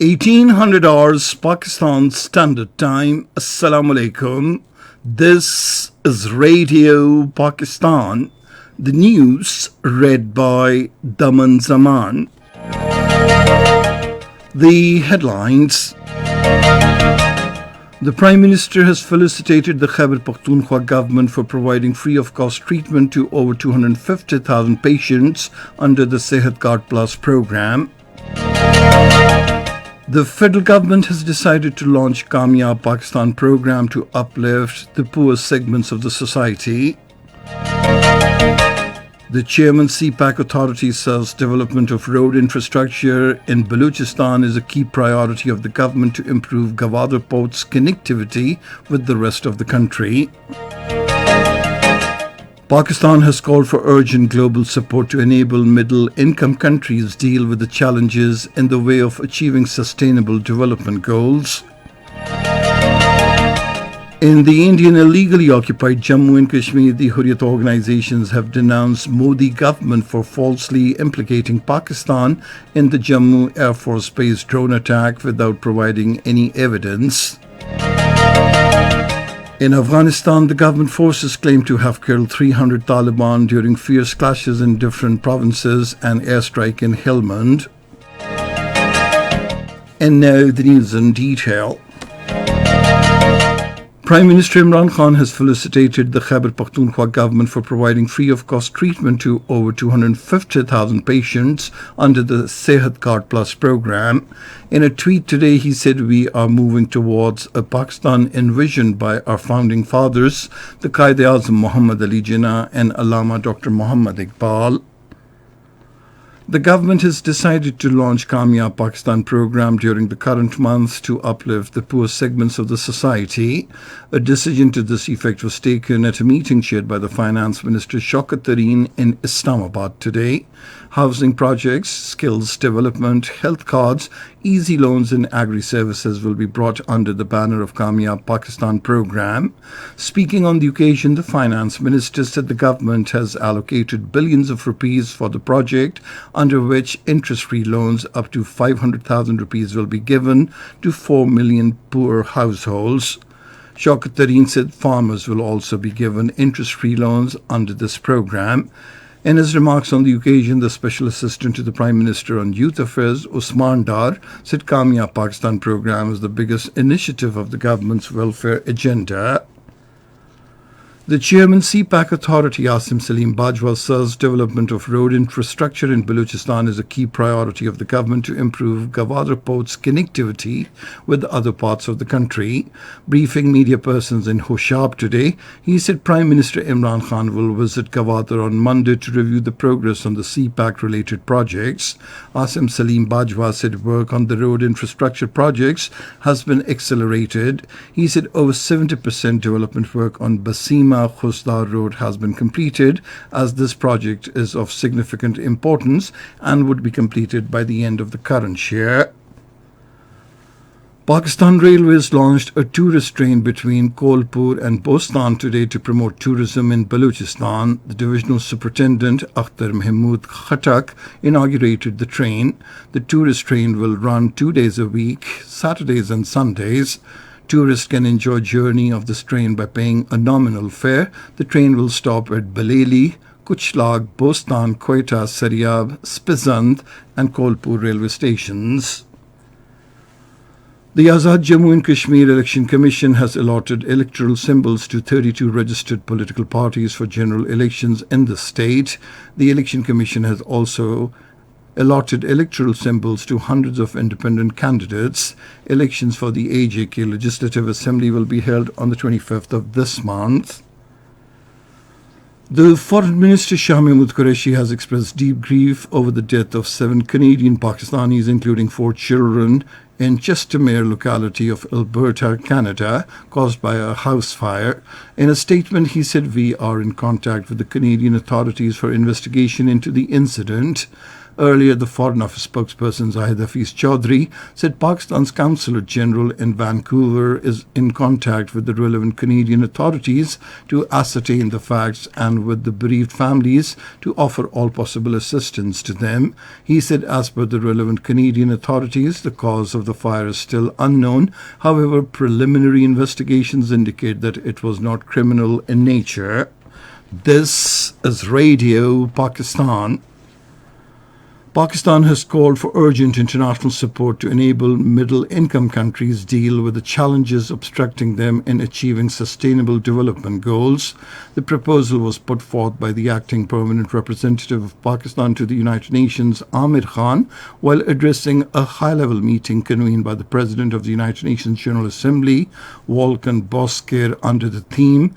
1800 hours Pakistan Standard Time. Assalamu alaikum. This is Radio Pakistan. The news read by Daman Zaman. The headlines. The Prime Minister has felicitated the Khyber Pakhtunkhwa government for providing free of cost treatment to over 250,000 patients under the Sehat Card Plus program. The federal government has decided to launch Kamyab Pakistan program to uplift the poor segments of the society. The chairman CPAC authority says development of road infrastructure in Balochistan is a key priority of the government to improve Gwadar Port's connectivity with the rest of the country. Pakistan has called for urgent global support to enable middle-income countries deal with the challenges in the way of achieving sustainable development goals. In the Indian illegally occupied Jammu and Kashmir, the Hurriyat organizations have denounced Modi government for falsely implicating Pakistan in the Jammu Air Force Base drone attack without providing any evidence. In Afghanistan, the government forces claim to have killed 300 Taliban during fierce clashes in different provinces and airstrike in Helmand. And now the news in detail. Prime Minister Imran Khan has felicitated the Khyber Pakhtunkhwa government for providing free of cost treatment to over 250,000 patients under the Sehat Card Plus program. In a tweet today, he said, "We are moving towards a Pakistan envisioned by our founding fathers, the Quaid-e-Azam Muhammad Ali Jinnah and Allama Dr. Muhammad Iqbal." The government has decided to launch Kamyab Pakistan program during the current month to uplift the poor segments of the society. A decision to this effect was taken at a meeting chaired by the Finance Minister Shaukat Tareen in Islamabad today. Housing projects, skills development, health cards, easy loans and agri-services will be brought under the banner of Kamyab Pakistan program. Speaking on the occasion, the Finance Minister said the government has allocated billions of rupees for the project, under which interest-free loans up to 500,000 rupees will be given to 4 million poor households. Shaukat Tareen said farmers will also be given interest-free loans under this program. In his remarks on the occasion, the Special Assistant to the Prime Minister on Youth Affairs, Usman Dar, said Kamyab Pakistan program is the biggest initiative of the government's welfare agenda. The chairman CPAC authority, Asim Salim Bajwa, says development of road infrastructure in Balochistan is a key priority of the government to improve Gwadar Port's connectivity with other parts of the country. Briefing media persons in Hoshab today, he said Prime Minister Imran Khan will visit Gwadar on Monday to review the progress on the CPAC-related projects. Asim Salim Bajwa said work on the road infrastructure projects has been accelerated. He said over 70% development work on Basima Khusdar Road has been completed, as this project is of significant importance and would be completed by the end of the current year. Pakistan Railways launched a tourist train between Kolpur and Bostan today to promote tourism in Balochistan. The divisional superintendent Akhtar Mahmood Khatak inaugurated the train. The tourist train will run 2 days a week, Saturdays and Sundays. Tourists can enjoy journey of this train by paying a nominal fare. The train will stop at Baleli, Kuchlag, Bostan, Quetta, Saryab, Spizand and Kolpur railway stations. The Azad Jammu and Kashmir Election Commission has allotted electoral symbols to 32 registered political parties for general elections in the state. The Election Commission has also allotted electoral symbols to hundreds of independent candidates. Elections for the AJK Legislative Assembly will be held on the 25th of this month. The Foreign Minister Shah Mahmood Qureshi has expressed deep grief over the death of 7 Canadian Pakistanis, including 4 children, in Chestermere locality of Alberta, Canada, caused by a house fire. In a statement, he said, "We are in contact with the Canadian authorities for investigation into the incident." Earlier, the Foreign Office spokesperson Zahid Hafiz Chaudhry said Pakistan's Consulate General in Vancouver is in contact with the relevant Canadian authorities to ascertain the facts and with the bereaved families to offer all possible assistance to them. He said as per the relevant Canadian authorities, the cause of the fire is still unknown. However, preliminary investigations indicate that it was not criminal in nature. This is Radio Pakistan. Pakistan has called for urgent international support to enable middle-income countries deal with the challenges obstructing them in achieving sustainable development goals. The proposal was put forth by the acting permanent representative of Pakistan to the United Nations, Amir Khan, while addressing a high-level meeting convened by the President of the United Nations General Assembly, Volkan Bozkır, under the theme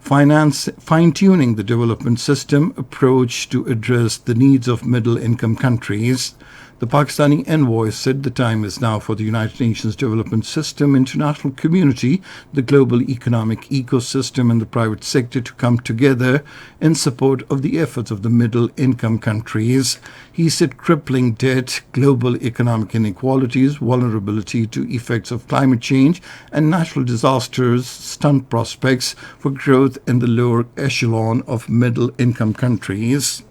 Fine-tuning the development system approach to address the needs of middle-income countries. The Pakistani envoy said the time is now for the United Nations Development System, international community, the global economic ecosystem and the private sector to come together in support of the efforts of the middle-income countries. He said crippling debt, global economic inequalities, vulnerability to effects of climate change and natural disasters stunt prospects for growth in the lower echelon of middle-income countries.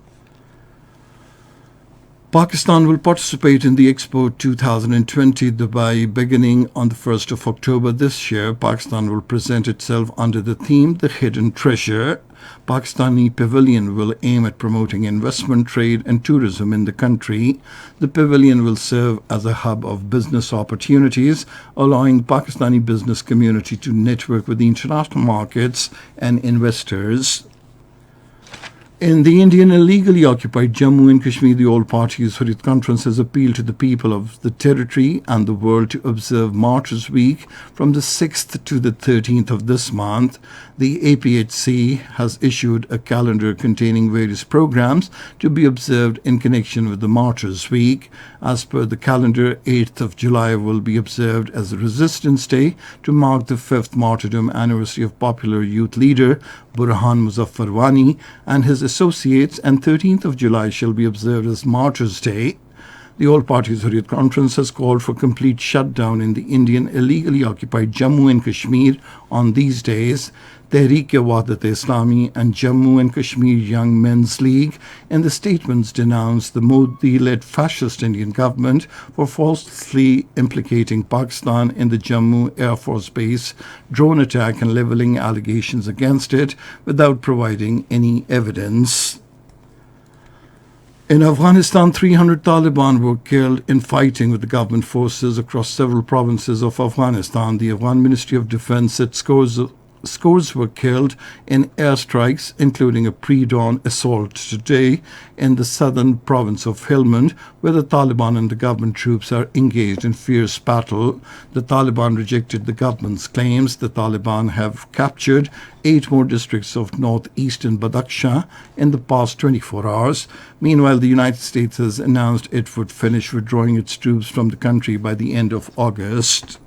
Pakistan will participate in the Expo 2020 Dubai beginning on the 1st of October this year. Pakistan will present itself under the theme The Hidden Treasure. Pakistani pavilion will aim at promoting investment, trade and tourism in the country. The pavilion will serve as a hub of business opportunities, allowing Pakistani business community to network with the international markets and investors. In the Indian illegally occupied Jammu and Kashmir, the All Parties Hurriyat Conference has appealed to the people of the territory and the world to observe Martyrs' Week from the 6th to the 13th of this month. The APHC has issued a calendar containing various programs to be observed in connection with the Martyrs' Week. As per the calendar, 8th of July will be observed as Resistance Day to mark the 5th martyrdom anniversary of popular youth leader Burhan Muzaffar Wani and his associates, and 13th of July shall be observed as Martyrs' Day. The All Parties Hurriyat Conference has called for complete shutdown in the Indian illegally occupied Jammu and Kashmir on these days. Tehreek-e-Wahdat-e-Islami and Jammu and Kashmir Young Men's League in the statements denounced the Modi-led fascist Indian government for falsely implicating Pakistan in the Jammu Air Force Base drone attack and levelling allegations against it without providing any evidence. In Afghanistan, 300 Taliban were killed in fighting with the government forces across several provinces of Afghanistan. The Afghan Ministry of Defense said scores were killed in airstrikes, including a pre-dawn assault today in the southern province of Helmand, where the Taliban and the government troops are engaged in fierce battle. The Taliban rejected the government's claims. The Taliban have captured 8 more districts of northeastern Badakhshan in the past 24 hours. Meanwhile, the United States has announced it would finish withdrawing its troops from the country by the end of August.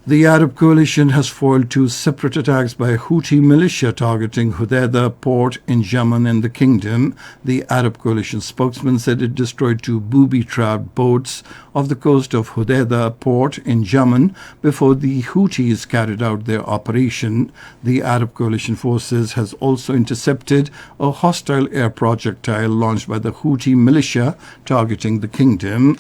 The Arab coalition has foiled 2 separate attacks by a Houthi militia targeting Hodeidah port in Yemen and the kingdom. The Arab coalition spokesman said it destroyed 2 booby-trapped boats off the coast of Hodeidah port in Yemen before the Houthis carried out their operation. The Arab coalition forces has also intercepted a hostile air projectile launched by the Houthi militia targeting the kingdom.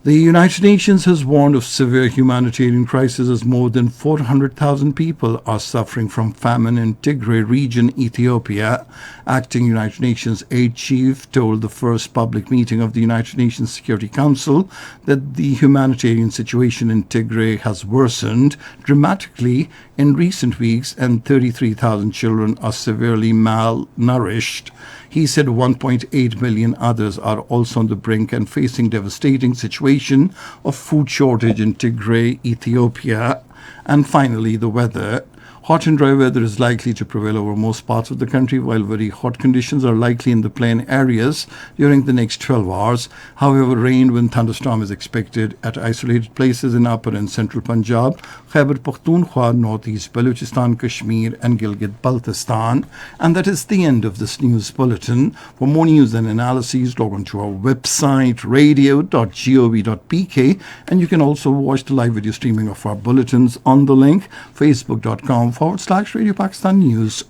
The United Nations has warned of severe humanitarian crisis as more than 400,000 people are suffering from famine in Tigray region, Ethiopia. Acting United Nations aid chief told the first public meeting of the United Nations Security Council that the humanitarian situation in Tigray has worsened dramatically in recent weeks and 33,000 children are severely malnourished. He said 1.8 million others are also on the brink and facing devastating situation of food shortage in Tigray, Ethiopia. And finally, the weather. Hot and dry weather is likely to prevail over most parts of the country, while very hot conditions are likely in the plain areas during the next 12 hours. However, rain with thunderstorm is expected at isolated places in upper and central Punjab, Khyber Pakhtunkhwa, northeast Balochistan, Kashmir, and Gilgit-Baltistan. And that is the end of this news bulletin. For more news and analyses, log on to our website, radio.gov.pk, and you can also watch the live video streaming of our bulletins on the link facebook.com/Radio Pakistan News.